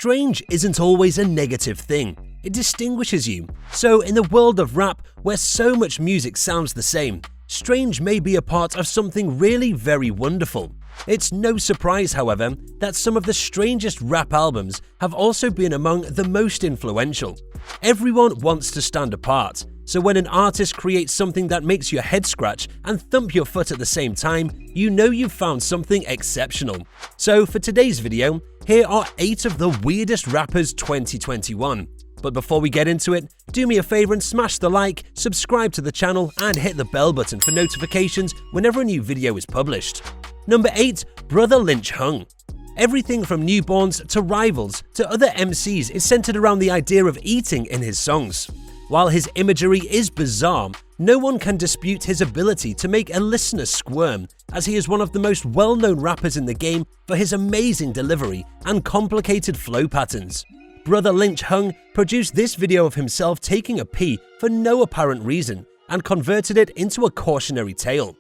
Strange isn't always a negative thing. It distinguishes you. So in the world of rap, where so much music sounds the same, strange may be a part of something really very wonderful. It's no surprise, however, that some of the strangest rap albums have also been among the most influential. Everyone wants to stand apart, so when an artist creates something that makes your head scratch and thump your foot at the same time, you know you've found something exceptional. So for today's video, here are 8 of the weirdest rappers 2021. But before we get into it, do me a favor and smash the like, subscribe to the channel, and hit the bell button for notifications whenever a new video is published. Number 8. Brother Lynch Hung. Everything from newborns to rivals to other MCs is centered around the idea of eating in his songs. While his imagery is bizarre, no one can dispute his ability to make a listener squirm, as he is one of the most well-known rappers in the game for his amazing delivery and complicated flow patterns. Brother Lynch Hung produced this video of himself taking a pee for no apparent reason and converted it into a cautionary tale.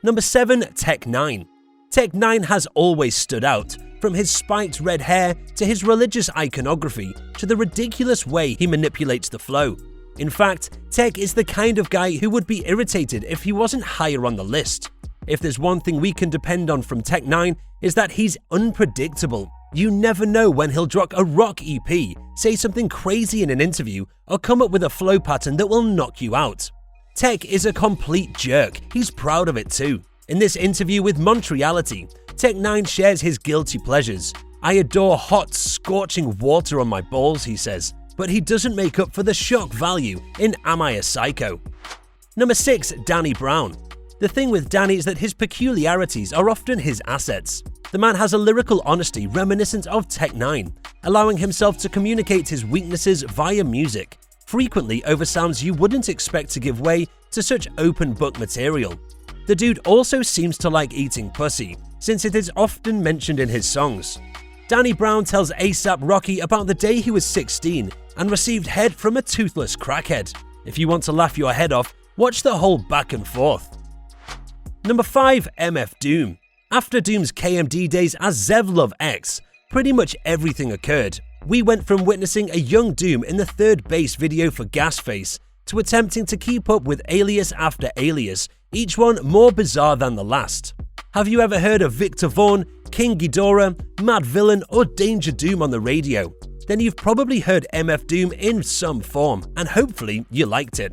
Number 7. Tech N9ne. Tech N9ne has always stood out, from his spiked red hair to his religious iconography to the ridiculous way he manipulates the flow. In fact, Tech is the kind of guy who would be irritated if he wasn't higher on the list. If there's one thing we can depend on from Tech N9ne, is that he's unpredictable. You never know when he'll drop a rock EP, say something crazy in an interview, or come up with a flow pattern that will knock you out. Tech is a complete jerk. He's proud of it too. In this interview with Montreality, Tech N9ne shares his guilty pleasures. "I adore hot, scorching water on my balls," he says, but he doesn't make up for the shock value in "Am I a Psycho?" Number 6. Danny Brown. The thing with Danny is that his peculiarities are often his assets. The man has a lyrical honesty reminiscent of Tech N9ne, allowing himself to communicate his weaknesses via music, frequently over sounds you wouldn't expect to give way to such open book material. The dude also seems to like eating pussy, since it is often mentioned in his songs. Danny Brown tells A$AP Rocky about the day he was 16 and received head from a toothless crackhead. If you want to laugh your head off, watch the whole back and forth. Number 5. MF Doom. After Doom's KMD days as Zev Love X, pretty much everything occurred. We went from witnessing a young Doom in the third bass video for Gasface to attempting to keep up with alias after alias, each one more bizarre than the last. Have you ever heard of Victor Vaughn, King Ghidorah, Mad Villain, or Danger Doom on the radio? Then you've probably heard MF Doom in some form, and hopefully you liked it.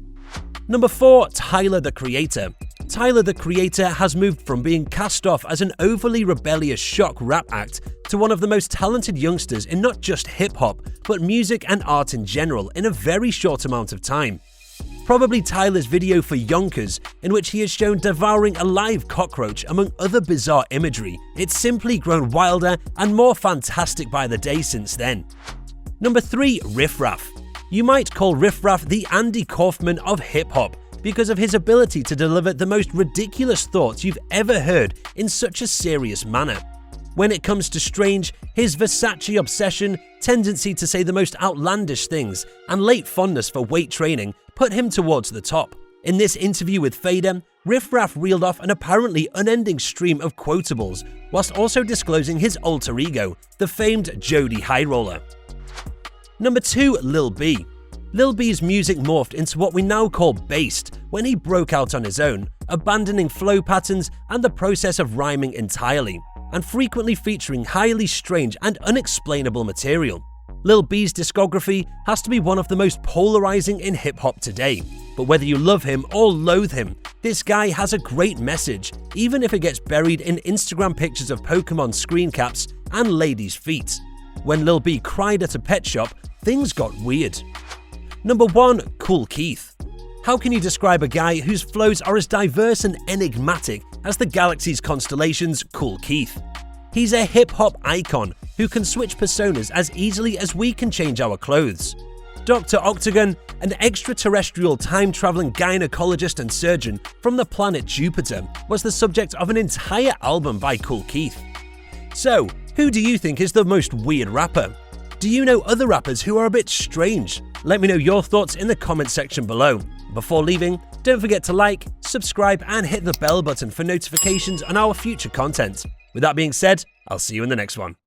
Number 4. Tyler the Creator. Tyler the Creator has moved from being cast off as an overly rebellious shock rap act to one of the most talented youngsters in not just hip-hop, but music and art in general in a very short amount of time. Probably Tyler's video for Yonkers, in which he is shown devouring a live cockroach among other bizarre imagery, it's simply grown wilder and more fantastic by the day since then. Number 3. Riff Raff. You might call Riff Raff the Andy Kaufman of hip-hop because of his ability to deliver the most ridiculous thoughts you've ever heard in such a serious manner. When it comes to strange, his Versace obsession, tendency to say the most outlandish things, and late fondness for weight training put him towards the top. In this interview with Fader, Riff Raff reeled off an apparently unending stream of quotables, whilst also disclosing his alter ego, the famed Jody High Roller. Number 2. Lil B. Lil B's music morphed into what we now call based when he broke out on his own, abandoning flow patterns and the process of rhyming entirely, and frequently featuring highly strange and unexplainable material. Lil B's discography has to be one of the most polarizing in hip-hop today, but whether you love him or loathe him, this guy has a great message, even if it gets buried in Instagram pictures of Pokemon screen caps and ladies' feet. When Lil B cried at a pet shop, things got weird. Number 1. Kool Keith. How can you describe a guy whose flows are as diverse and enigmatic as the galaxy's constellations? Kool Keith. He's a hip-hop icon who can switch personas as easily as we can change our clothes. Dr. Octagon, an extraterrestrial time-traveling gynecologist and surgeon from the planet Jupiter, was the subject of an entire album by Kool Keith. So, who do you think is the most weird rapper? Do you know other rappers who are a bit strange? Let me know your thoughts in the comment section below. Before leaving, don't forget to like, subscribe, and hit the bell button for notifications on our future content. With that being said, I'll see you in the next one.